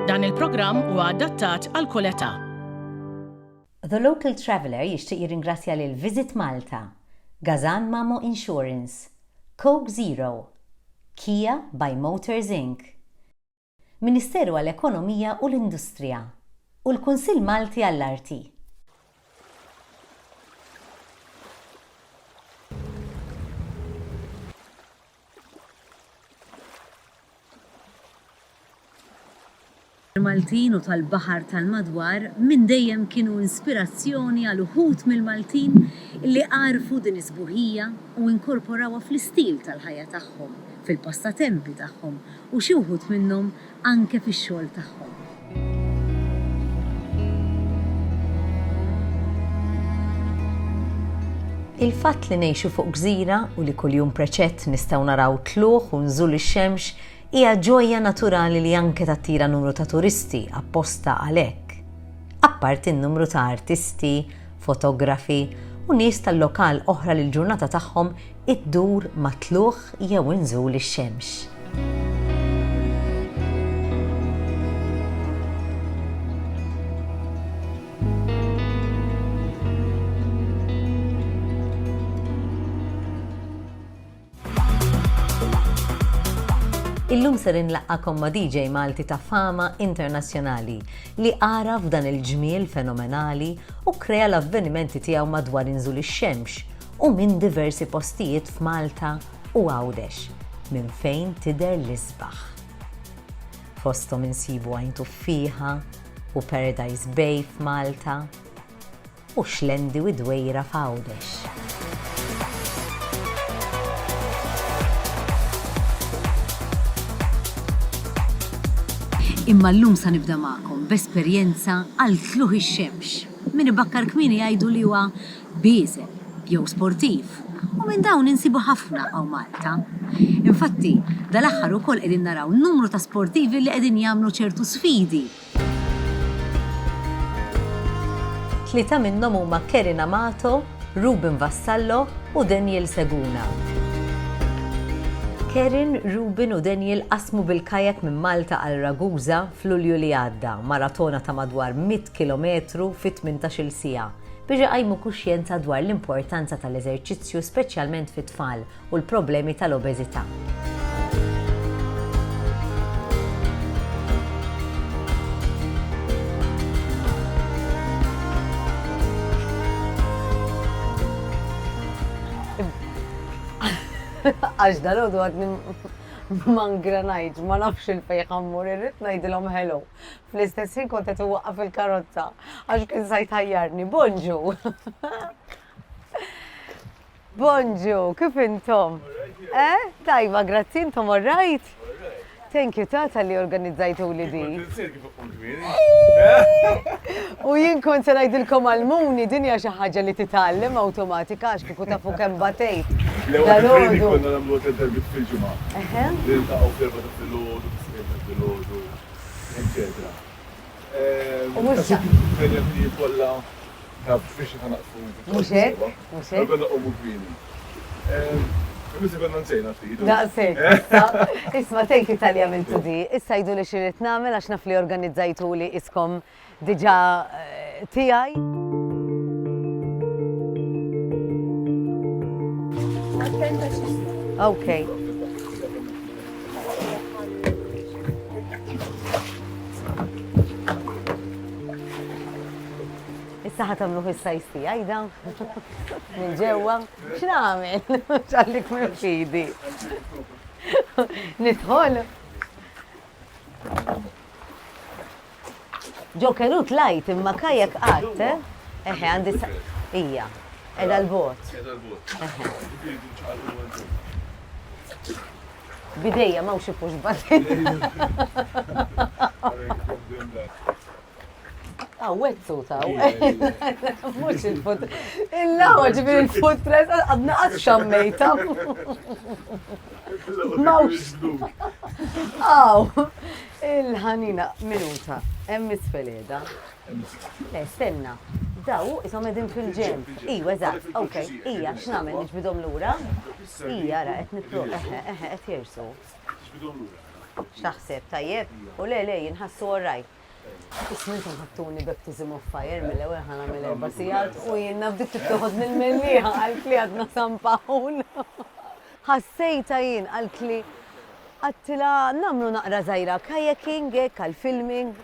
Dan il-programm huwa adattat għal kull età. The Local Traveller jixtieq jirringrazzja lil Visit Malta, Gazan Mamo Insurance, Coke Zero, Kia by Motors Inc., Ministeru għall-Ekonomija u l-Industrija u l-Kunsill Malti għall-Arti. Il-Maltin u tal-baħar tal-madwar minn dejjem kienu inspirazzjoni għal uħud mill-Maltin li għarfu din isbuħija u inkorporawha fl-istil tal-ħajja tagħhom, fil-passatempi tagħhom u xi wħud minnhom anke fix-xogħol tagħhom. Il-fatt li ngħixu fuq gżira u li kuljum preċett nistgħu naraw tluħ u nżul ix-xemx hija ġojja naturali li anke tattira numru ta' turisti apposta għalhekk. Apparti n-numru ta' artisti, fotografi u nies tal-lokal oħra li l-ġurnata tagħhom iddur ma' tluħ jew inżul ix-xemx. Illum ser inlaqakom ma' DJ Malti ta' fama internazzjonali li għara f'dan il-ġmiel fenomenali u krea l-avvenimenti tiegħu madwar inżul ix-xemx u minn diversi postijiet f'Malta u Għawdex, minn fejn tidher l-isbaħ. Fosthom insibu Għajn Tuffiħa u Paradise Bay f'Malta u Xlendi u Dwejra f'Għawdex. Imma llum sa nibda magħkom b'esperjenza għal tluħ ix-xemx. Min ibakkar kmieni jgħidu li huwa biżel jew sportiv u minn dawn insibu ħafna hawn Malta. Infatti, dal-aħħar ukoll qegħdin naraw numru ta' sportivi li qegħdin jagħmlu ċertu sfidi. Tlieta minnhom huma Amato, Ruben Vassallo u Daniel Seguna. Kerin, Ruben u Daniel qasmu bil-kayak minn Malta għal Ragusa fl-Ulju li għadda, maratona ta' madwar 100 km fi 18-il siegħa biex iqajmu kuxjenza dwar l-importanza tal-eżerċizzju speċjalment fit-tfal u l-problemi tal-obeżità. Għax dal-għodu għadni mangranajġ, ma nafx il-fejħ għammur, irrit najdilom hello. Fl-istessin kontet uwaqqaf il-karozza, għax kien sajt ħajjarni. Bonġu! Bonġu, kif intom? Tajba, grazzi, intom all right? Thank you, tata li organizzajtu li di. U jien kont se ngħidilkom għall-muni dinja xi ħaġa li titgħallem awtomatika għax kieku tafu kemm batejt. L-ewwel konna nagħmlu darbit fil-ġimgħa. Niltaqgħu fl-erba' ta' filgħodu, fis-sitta ta' filgħodu, eċetera. U mhux li kollha taf biex naqfu. Mhux hekk? Mhux hekk? Għandna qogħdu kmieni. Missi konna nsejna ftit. Daqsek. Isma' thank you tal-li għamiltu di. Issa jdu li xirrit nagħmel għax naf li organizzajtu li iskom diġà tiegħi. Okay. Issa ħatamlu fis-sajs tiegħi dawn. Minn ġewwa. X'nagħmel? Ċallik minn fidi. Nidħol. Ġokerut lajt imma kajak qatt, għandi ija. Edha l-bot. Bidejja ma' xi puxbat. Wetzu ta' mux il-fut. Il-lawa ġibir il-fut tres għadna għad xammejta. Mawx. Il-ħanina minuta. Emmis feleda. Stenna. Daw, isom edin fil-ġem. Ija, eżatt, okej, ija, x'namel, nġbidhom lura? Ija, ra, qed nitlu, qed jersu. X'taħseb tajjeb? U le jinħassu orajt. Ismintom ħattuni baptism of fire mill-ewwel ħana mill-erba' sigħat u jien nabdiet tittoħod mill-mellieħa għalt li għadna San Pawl. Ħassejta jien għalt li għattila nagħmlu naqra żgħira kayaking hekk għall-filming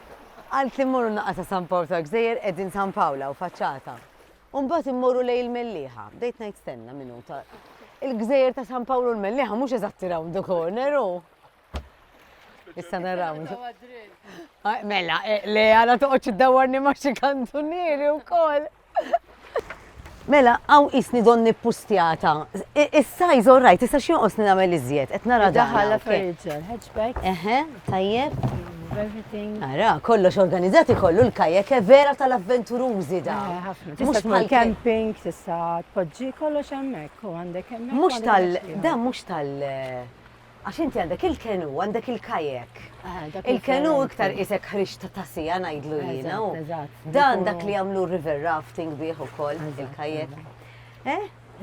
għalt li mmorru naqra ta' San Pawl ta' Gżejjer qegħdin San Pawla u faċċata. U mbagħad immorru lejn il-mellieħa. Bdejt ngħid stenna minuta. Il-Gżejjer ta' San Pawl u l-mellieħa mhux eżatti round the corner u. Issa naraw. Mela, le għala toqgħodx iddawarni ma' xi kantunieri wkoll. Mela, għaw isni donni pustjata. Is-sajż orrajt, issa x'jonqosni nagħmel iżjed, qed nara daħħal furniture, hatchback, tajjeb. everything. Ara, kollox organizzati kollu l-kajek vera tal-avventurużi da. Ħafna. Tista' tmur camping, tista' tpoġġi kollox hemmhekk u għandek hemmhekk. Mhux tal għax inti għandek il-kenu, għandek il-kajek. Il-kenu iktar isek ħriġ ta' tasija ngħidlu jiena. Dan dak li jagħmlu river rafting bih ukoll il-kajek.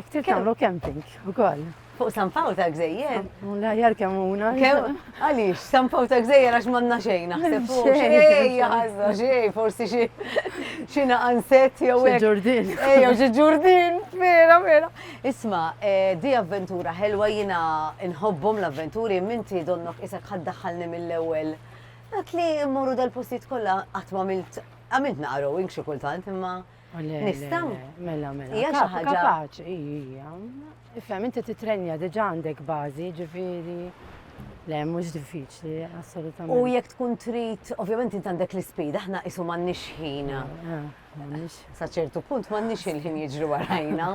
Iktar tagħmlu camping ukoll. Fuq San Pawl ta' Gżejjer. La jarkemuna. Għaliex, San Pawl ta' Gżejjer għax m'għandna xejn naħseb fuq xejn ħażna xejn, forsi xi naqanset jew hekk. Ġurdin. Jew xi ġurdin, vera. Isma' di avventura ħelwa jiena inħobbhom l-avventuri minti donnok isek ħaddaħħalni mill-ewwel. Dak li mmorru dal-postijiet kollha qatt ma għamilt naqrowing xi kultant imma nista'. Mela. Hija xi ħaġa. Kapaċi, hija. Ifhem inti titrenja diġà għandek bażi, ġifieri. Le, mhux diffiċli, assolutament. U jekk tkun trid, ovvjament inti għandek l-ispid, aħna isu m'għandniex ħin. Sa ċertu punt m'għandniex il-ħin jiġri warajna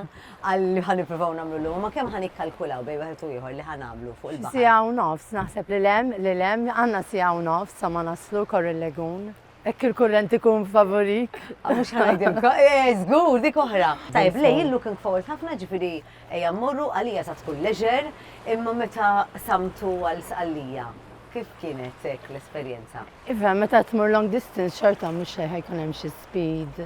għalli ħanippruvaw nagħmlu l ma kemm ħanikkalkulaw bejn wieħed u ieħor li ħanagħmlu fuq il-baħar. Sija u nofs, naħseb li lem għandna sija u nofs sa ma naslu Korri Lagoon. Ekk il-kurrent ikun favorik. Mux ħanajdem, zgur, dik oħra. Tajb, lej, looking forward ħafna ġifiri ejja mmorru għalija sa tkun leġer, imma meta samtu għal-sqallija. Kif kienet l-esperjenza? Iva, meta tmur long distance, xorta mux ħajkun hemm xi speed.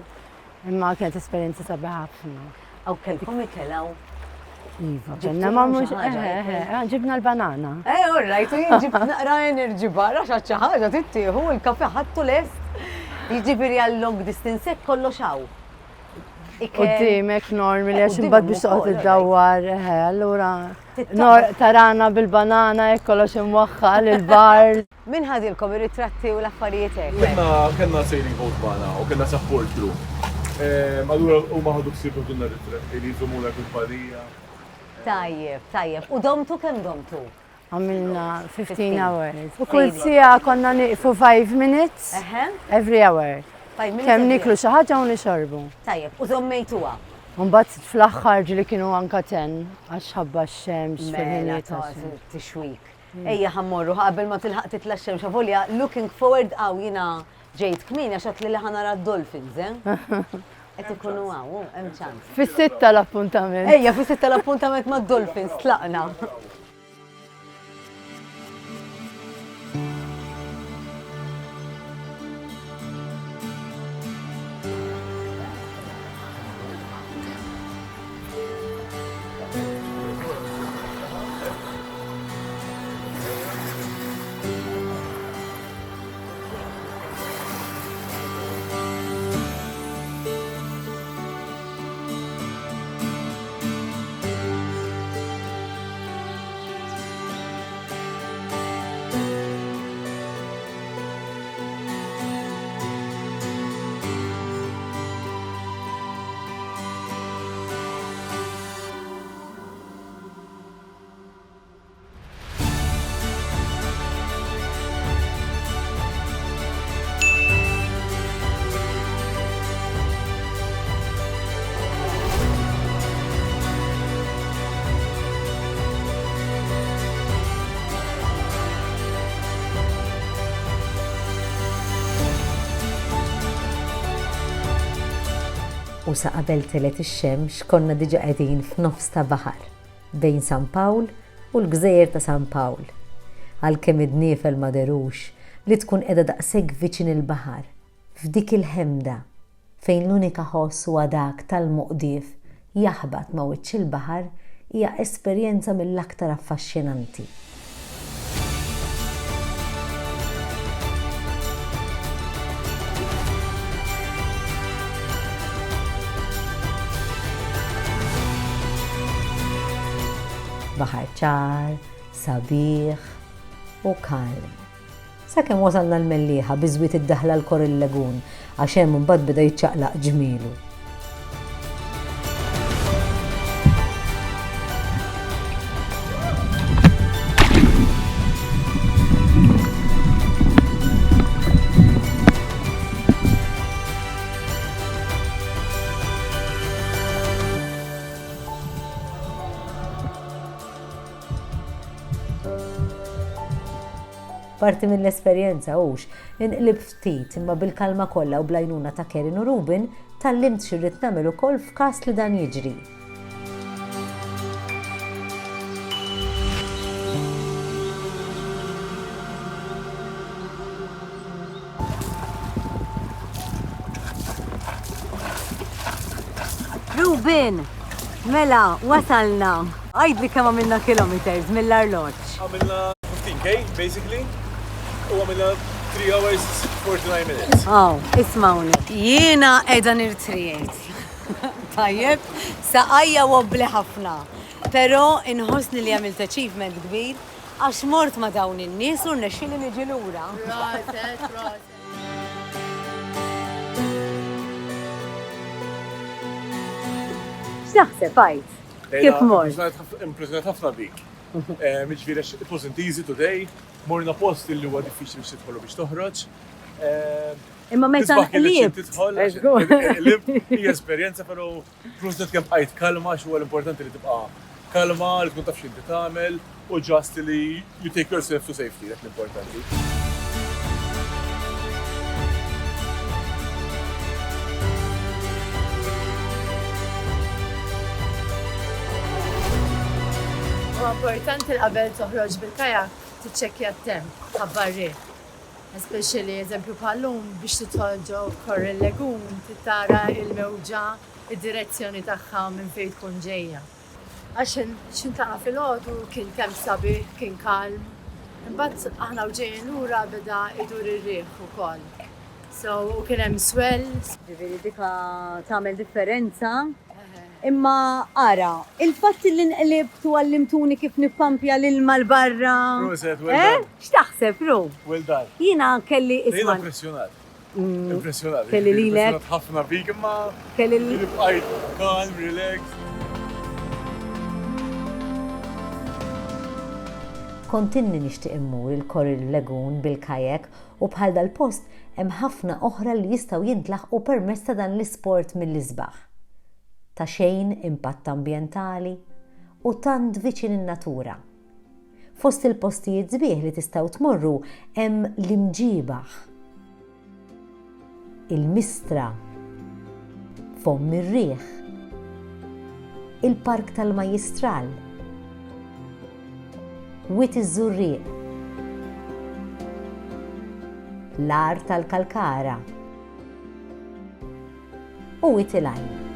Imma kienet esperjenza sabiħa ħafna. Aw kelkom ikelaw? Iva, ġenna ma mux, ġibna l-banana. Orrajt, u jien ġibt naqra enerġi barra xaċċa ħaġa tittieħu, il-kafe ħattu lest. Jiġifieri għal-long distance kollox hawn. Qudiemek normi li għax imbagħad biex toqgħod iddawwar, allura tarana bil-banana hekk kollox imwaħħal il-bar. Min ħadilkom ir-ritratti u l-affarijiet hekk? Kellna sailing boat magħna u kellna support crew. Allura huma ħadu ksibu dunna ritratti li jżommuna kumpanija. Tajjeb. U domtu kemm domtu? Għamilna 15 hours. U kull sija konna niqfu 5 minutes every hour. Kemm niklu xi ħaġa u nixorbu. Tajjeb, u żommejtuha. Mbagħad fl-aħħar ġili kienu anka 10 għax ħabba x-xemx fil-ħiniet. Tixwik. Ejja ħammorru qabel ma tilħaq titla x-xemx avolja looking forward jiena ġejt kmini għax qed li ħanara d-dolphins, Qed ikunu hemm ċans. Fis-sitta l-appuntament. Ejja, fis-sitta l-appuntament mad-dolphins tlaqna. U sa qabel telet ix-xemx konna diġa qegħdin f'nofs ta' baħar bejn San Pawl u l-Gżejjer ta' San Pawl. Għalkemm id-niefel ma derux li tkun qiegħda daqshekk viċin il-baħar f'dik il-ħemda fejn l-unika ħoss huwa dak tal-muqdief jaħbad ma' wiċċ il-baħar hija esperjenza mill-aktar affaxxinanti. Baħar ċar, sabiħ u kalm. Sakemm wasalna l-mellieħa biżwiet id-daħla l-Koril Lagoon għax hemm imbagħad beda jiċċaqlaq ġmielu. Parti mill-esperjenza hux inqlib ftit imma bil-kalma kollha u blajnuna ta' Kerin u Ruben tallimt xirrid nagħmel ukoll f'każ li dan jiġri. Ruben, mela, wasalna. Għajdli kemm għamilna kilometers mill-arloġġ. Għamilna 15K, basically, u għamilna 3 hours 49 minutes. Ismawni. Jiena edha nirtrijiet. Tajjeb, saqajja wobbli ħafna. Pero inħossni li għamilt achievement kbir, għax mort ma dawn in-nies u rnexxieli niġi lura. X'taħseb għajt? Kif mort? Impressjonat ħafna bik. Miġifieri it wasn't easy today, morna post li huwa diffiċli biex tidħol biex toħroġ. Imma meta nqlieb. Hija esperjenza però frustrat kemm bqajt kalma x'huwa l-importanti li tibqa' kalma, li tkun taf x'inti tagħmel u ġast li you take yourself to safety, dak l-importanti. Importanti l-qabel toħroġ bil-kajak tiċċekkja t-temp ħabbarri. Especially eżempju bħallum biex tidħol ġew Koril Lagoon titara il-mewġa id-direzzjoni tagħha minn fejn tkun ġejja. Għax x'intara fil-għodu kien kemm sabiħ, kien kalm. Imbagħad aħna ġejjin lura beda idur ir-riħ ukoll. So kien hemm swells. Ġifieri dika tagħmel differenza. Imma ara, il-fatt li nqlibt u għallimtuni kif nippampja l-ilma l-barra. Proset, well done. X'taħseb, Ru? Well done. Jiena kelli Jiena impressjonat. Impressjonat. Kelli lilek. Impressjonat ħafna bik imma Kelli li bqajt calm, relax. Kont inni nixtieq immur il-Koril Lagoon bil-kajak u bħal dal-post hemm ħafna oħra li jistgħu jintlaħqu permezz ta' dan l-isport mill-isbaħ. Ta' xejn impatt ambjentali u tant viċin in-natura. Fost il-postijiet sbieħ li tistgħu tmorru hemm l-imġiebaħ, il-mistra, fomm ir-riħ, il-park tal-Majjistral, Wiet iż-Żurrieq, l-Ar tal-Kalkara u Wiet il-Għajn.